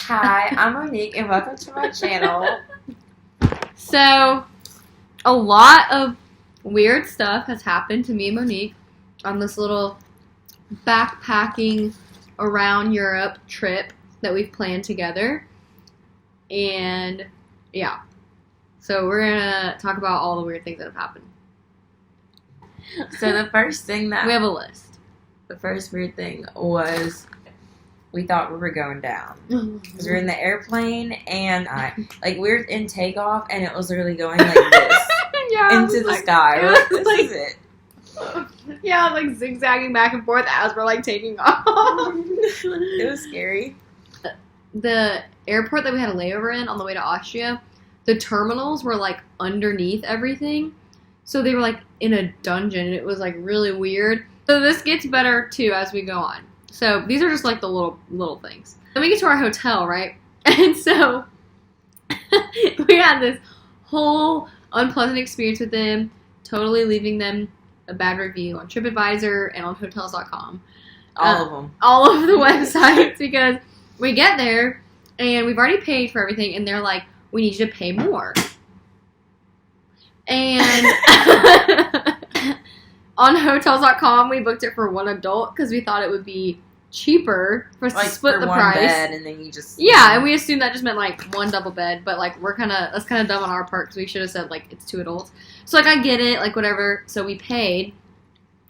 Hi, I'm Monique, and welcome to my channel. So, a lot of weird stuff has happened to me and Monique on this little backpacking around Europe trip that we've planned together. And, yeah. So, we're going to talk about all the weird things that have happened. So, the first thing that... We have a list. The first weird thing was... We thought we were going down. Because we were in the airplane, and we were in takeoff, and it was literally going like this. Yeah, into the sky. We're like, this is it. Yeah, like zigzagging back and forth as we're like taking off. It was scary. The airport that we had a layover in on the way to Austria, the terminals were like underneath everything. So they were like in a dungeon, and it was like really weird. So this gets better too as we go on. So these are just like the little things. Then we get to our hotel, right? And so we had this whole unpleasant experience with them, totally leaving them a bad review on TripAdvisor and on Hotels.com. All of them. All of the websites, because we get there and we've already paid for everything, and they're like, we need you to pay more. And on Hotels.com, we booked it for one adult because we thought it would be cheaper for us to split the price. Bed, and then you just... Yeah, and we assumed that just meant like one double bed, but like that's kind of dumb on our part because we should have said like it's 2 adults. So like I get it, like whatever. So we paid,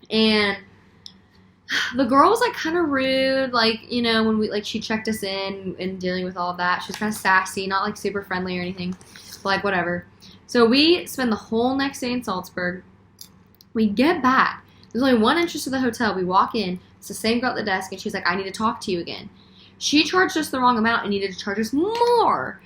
and the girl was like kind of rude, like, you know, when we she checked us in and dealing with all of that. She was kind of sassy, not like super friendly or anything, but like whatever. So we spend the whole next day in Salzburg. We get back. There's only one entrance to the hotel. We walk in. It's the same girl at the desk, and she's like, I need to talk to you again. She charged us the wrong amount and needed to charge us more.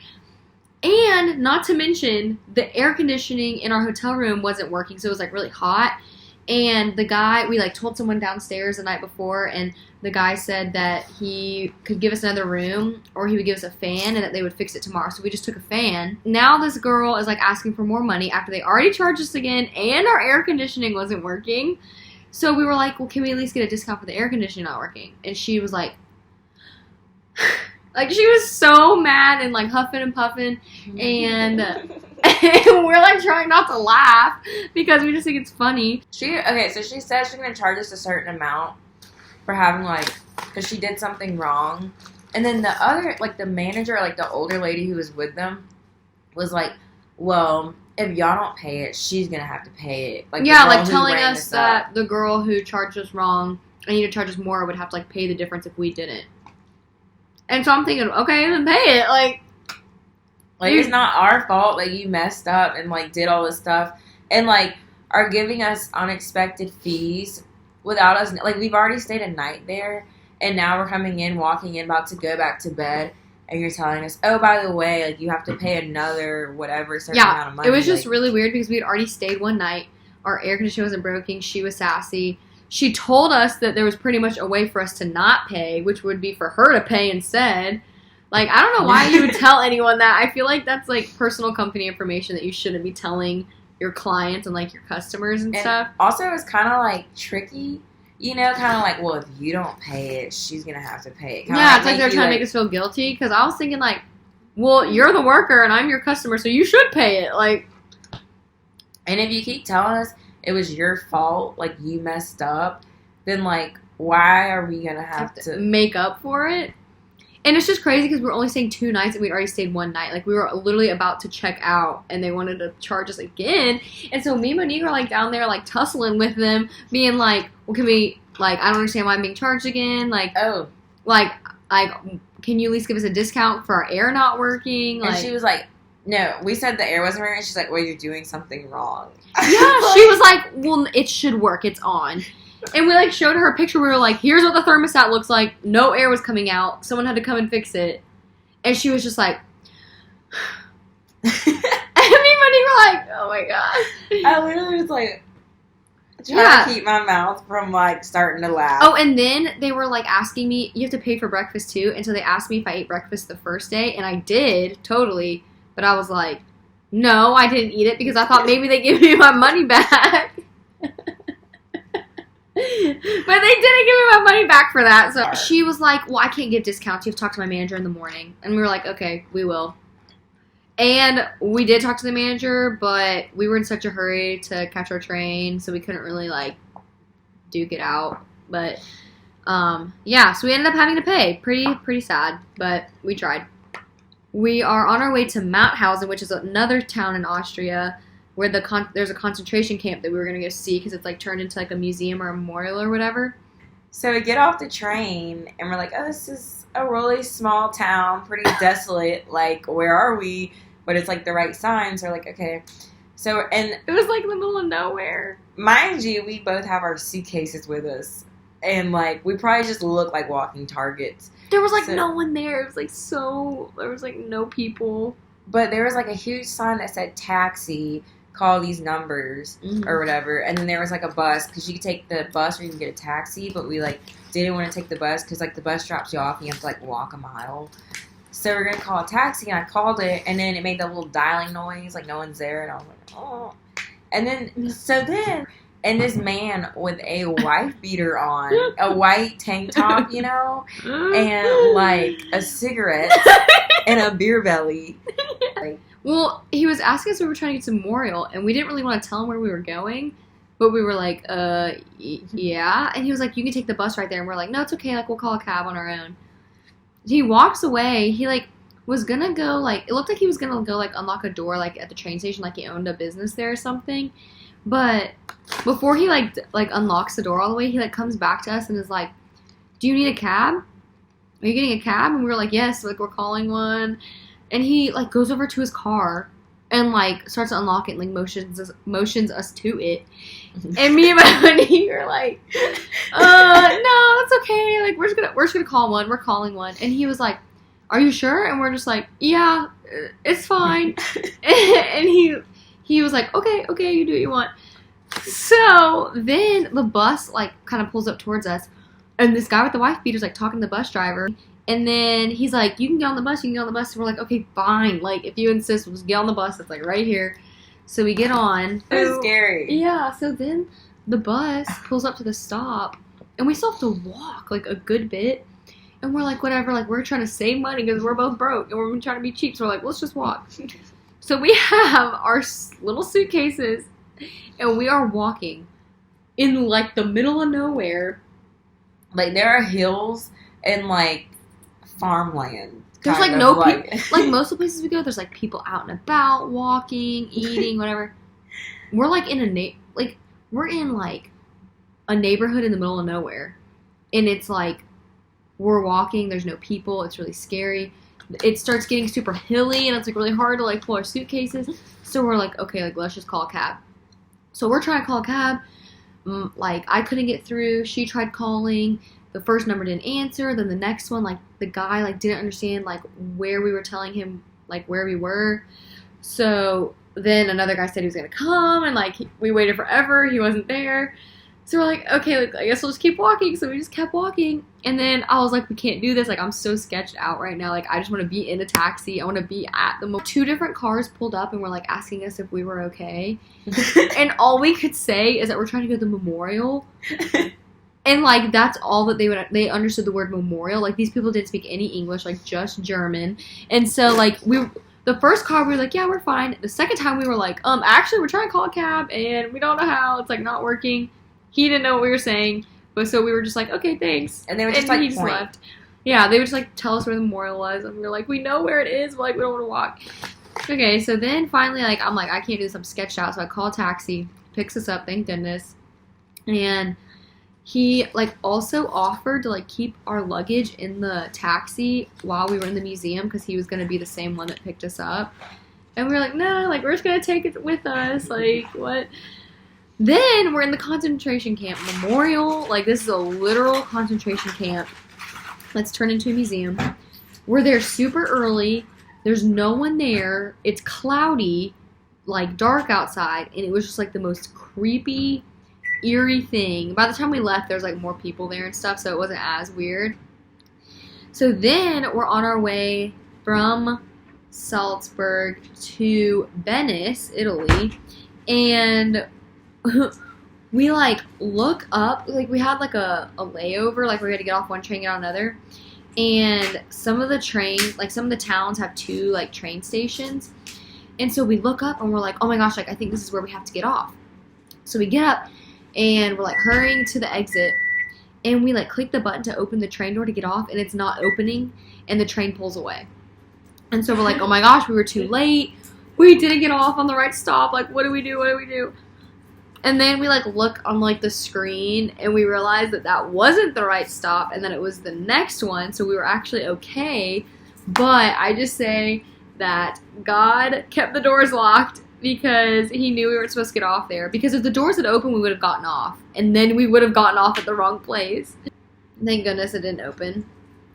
And not to mention, the air conditioning in our hotel room wasn't working, so it was like really hot. And the guy, we like told someone downstairs the night before, and the guy said that he could give us another room, or he would give us a fan, and that they would fix it tomorrow. So we just took a fan. Now this girl is like asking for more money after they already charged us again, and our air conditioning wasn't working. So we were like, well, can we at least get a discount for the air conditioning not working? And she was like, she was so mad and like huffing and puffing, and we're like trying not to laugh because we just think it's funny. So she said she's going to charge us a certain amount for having because she did something wrong. And then the other, the manager, the older lady who was with them was like, well, if y'all don't pay it, she's going to have to pay it. Telling us that the girl who charged us wrong and needed to charge us more would have to pay the difference if we didn't. And so I'm thinking, okay, then pay it. It's not our fault. You messed up and, did all this stuff. And, are giving us unexpected fees without us. We've already stayed a night there. And now we're coming in, walking in, about to go back to bed. And you're telling us, oh, by the way, you have to pay another whatever certain amount of money. It was just really weird because we had already stayed one night. Our air conditioning wasn't broken. She was sassy. She told us that there was pretty much a way for us to not pay, which would be for her to pay instead. I don't know why you would tell anyone that. I feel like that's, personal company information that you shouldn't be telling your clients and, your customers and stuff. Also, it was kind of, tricky. You know, kind of well, if you don't pay it, she's going to have to pay it. Kinda it's they're trying to make us feel guilty. Because I was thinking, well, you're the worker and I'm your customer, so you should pay it. And if you keep telling us it was your fault, you messed up, then, why are we going to have to make up for it? And it's just crazy because we're only staying 2 nights and we'd already stayed one night. We were literally about to check out and they wanted to charge us again. And so me and Monique were down there tussling with them, being well, can we, I don't understand why I'm being charged again. Can you at least give us a discount for our air not working? And she was like, no, we said the air wasn't working. She's like, well, you're doing something wrong. Yeah, she was like, well, it should work. It's on. And we, showed her a picture. We were like, here's what the thermostat looks like. No air was coming out. Someone had to come and fix it. And she was just like... and me and Monique were like, oh, my God. I literally was trying to keep my mouth from, starting to laugh. Oh, and then they were, asking me, you have to pay for breakfast, too. And so they asked me if I ate breakfast the first day. And I did, totally. But I was like, no, I didn't eat it because I thought maybe they'd give me my money back. they didn't give me my money back for that. So she was like, well, I can't give discounts. You have to talk to my manager in the morning. And we were like, okay, we will. And we did talk to the manager, but we were in such a hurry to catch our train, so we couldn't really, like, duke it out. But, yeah, so we ended up having to pay. Pretty sad, but we tried. We are on our way to Mauthausen, which is another town in Austria, where there's a concentration camp that we were going to go see because it's, like, turned into, like, a museum or a memorial or whatever. So we get off the train, and we're like, oh, this is a really small town, pretty desolate. Like, where are we? But it's, like, the right signs. We're like, okay. So, and it was, like, in the middle of nowhere. Mind you, we both have our suitcases with us. And, like, we probably just look like walking targets. There was, like, no one there. It was, like, there was, like, no people. But there was, like, a huge sign that said taxi, call these numbers, or whatever. And then there was, like, a bus, because you could take the bus or you can get a taxi. But we, like, didn't want to take the bus, because, like, the bus drops you off and you have to, like, walk a mile. So we're going to call a taxi, and I called it, and then it made that little dialing noise, like no one's there, and I was like, oh. And then, and this man with a wife beater on, a white tank top, you know, and, like, a cigarette, and a beer belly. Well, he was asking us if we were trying to get to Memorial, and we didn't really want to tell him where we were going, but we were like, yeah. And he was like, you can take the bus right there, and we're like, no, it's okay, like, we'll call a cab on our own. He walks away. He, like, was gonna go, like, it looked like he was gonna go, like, unlock a door, like, at the train station, like he owned a business there or something. But before he, like, unlocks the door all the way, he, like, comes back to us and is like, do you need a cab? Are you getting a cab? And we were like, yes, like, we're calling one. And he, like, goes over to his car and, like, starts to unlock it and, like, motions us to it. And me and my honey were like, no, that's okay. Like, we're just gonna call one. We're calling one. And he was like, are you sure? And we're just like, yeah, it's fine. And he was like, okay, you do what you want. So then the bus, like, kind of pulls up towards us. And this guy with the wife beater's, like, talking to the bus driver. And then he's like, you can get on the bus, So we're like, okay, fine. Like, if you insist, we'll just get on the bus. It's, like, right here. So we get on. It was scary. Yeah, so then the bus pulls up to the stop, and we still have to walk, like, a good bit. And we're like, whatever, like, we're trying to save money because we're both broke, and we're trying to be cheap, so we're like, let's just walk. So we have our little suitcases, and we are walking in, like, the middle of nowhere. Like, there are hills and, like, farmland. There's, like, no people. Like, most of the places we go, there's, like, people out and about, walking, eating, whatever. We're, like, we're in, like, a neighborhood in the middle of nowhere. And it's, like, we're walking, there's no people, it's really scary. It starts getting super hilly, and it's, like, really hard to, like, pull our suitcases. So we're like, okay, like, let's just call a cab. So we're trying to call a cab. Like, I couldn't get through. She tried calling. The first number didn't answer. Then the next one, like, the guy, like, didn't understand, like, where we were telling him, like, where we were. So then another guy said he was going to come, and, like, we waited forever. He wasn't there. So we're like, okay, like, I guess we'll just keep walking. So we just kept walking. And then I was like, we can't do this. Like, I'm so sketched out right now. Like, I just want to be in a taxi. I want to be at the Two different cars pulled up and were, like, asking us if we were okay. And all we could say is that we're trying to go to the memorial. And, like, that's all that they understood the word memorial. Like, these people didn't speak any English, like, just German. And so, like, the first car, we were like, yeah, we're fine. The second time, we were like, actually, we're trying to call a cab, and we don't know how. It's, like, not working. He didn't know what we were saying. But so we were just like, okay, thanks. And they would just, like, he just left. Yeah, they would just, like, tell us where the memorial was. And we were like, we know where it is, but, like, we don't want to walk. Okay, so then finally, like, I'm like, I can't do this. I'm sketched out. So I call a taxi. Picks us up, thank goodness. And he, like, also offered to, like, keep our luggage in the taxi while we were in the museum because he was going to be the same one that picked us up. And we were like, no, like, we're just going to take it with us. Like, what? Then we're in the concentration camp memorial. Like, this is a literal concentration camp that's turned into a museum. We're there super early. There's no one there. It's cloudy, like, dark outside. And it was just, like, the most creepy, eerie thing. By the time we left, there's, like, more people there and stuff, so it wasn't as weird. So then we're on our way from Salzburg to Venice, Italy. And we like look up, like we had like a layover, like we had to get off one train, get on another. And some of the trains, like some of the towns have 2 like train stations. And so we look up and we're like, oh my gosh, like I think this is where we have to get off. So we get up and we're like hurrying to the exit. And we like click the button to open the train door to get off, and it's not opening, and the train pulls away. And so we're like, oh my gosh, we were too late. We didn't get off on the right stop. Like, what do we do? What do we do? And then we like look on like the screen, and we realize that that wasn't the right stop, and that it was the next one. So we were actually okay. But I just say that God kept the doors locked because he knew we weren't supposed to get off there. Because if the doors had opened, we would have gotten off. And then we would have gotten off at the wrong place. Thank goodness it didn't open.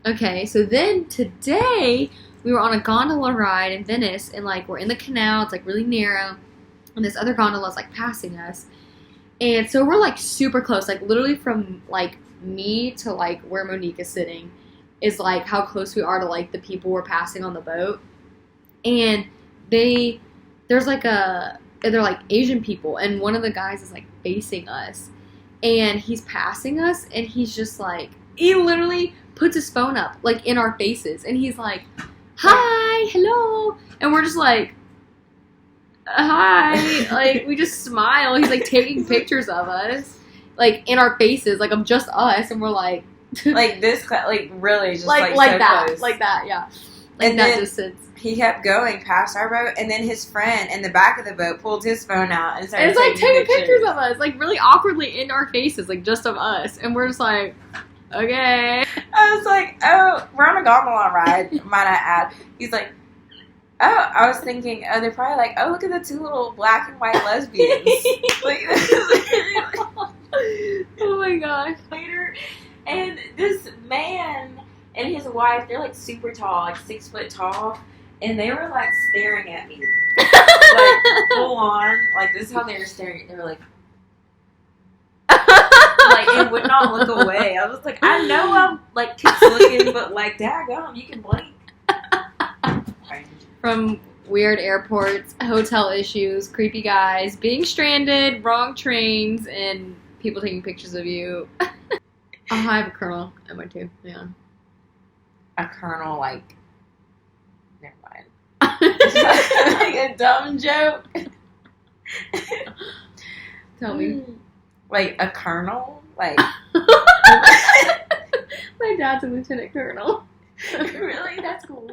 Okay, so then today, we were on a gondola ride in Venice. And, like, we're in the canal. It's, like, really narrow. And this other gondola is, like, passing us. And so we're, like, super close. Like, literally from, like, me to, like, where Monique is sitting is, like, how close we are to, like, the people we're passing on the boat. And they're like Asian people, and one of the guys is like facing us, and he's passing us, and he's just like, he literally puts his phone up like in our faces, and he's like, hi, hello, and we're just like, hi, like we just smile. He's like taking pictures of us like in our faces, like of just us, and we're like like this, like really just like like so that, close. like that, yeah, like and that then distance. He kept going past our boat, and then his friend in the back of the boat pulled his phone out and started it's like taking pictures of us, like really awkwardly in our faces, like just of us, and we're just like, okay. I was like, oh, we're on a gondola ride, might I add. He's like, oh, I was thinking, oh, they're probably like, oh, look at the 2 little black and white lesbians. Like, oh my gosh. Later, and this man and his wife, they're like super tall, like 6 foot tall. And they were, like, staring at me. Like, full on. Like, this is how they were staring. They were like... like, and would not look away. I was like, I know I'm, like, keeps looking, but, like, daggone, you can blink. From weird airports, hotel issues, creepy guys, being stranded, wrong trains, and people taking pictures of you. Oh, I have a Colonel at my too. Yeah. A Colonel, like... Never mind. Like a dumb joke. Tell me. Like a colonel? Like my dad's a lieutenant colonel. really? That's cool.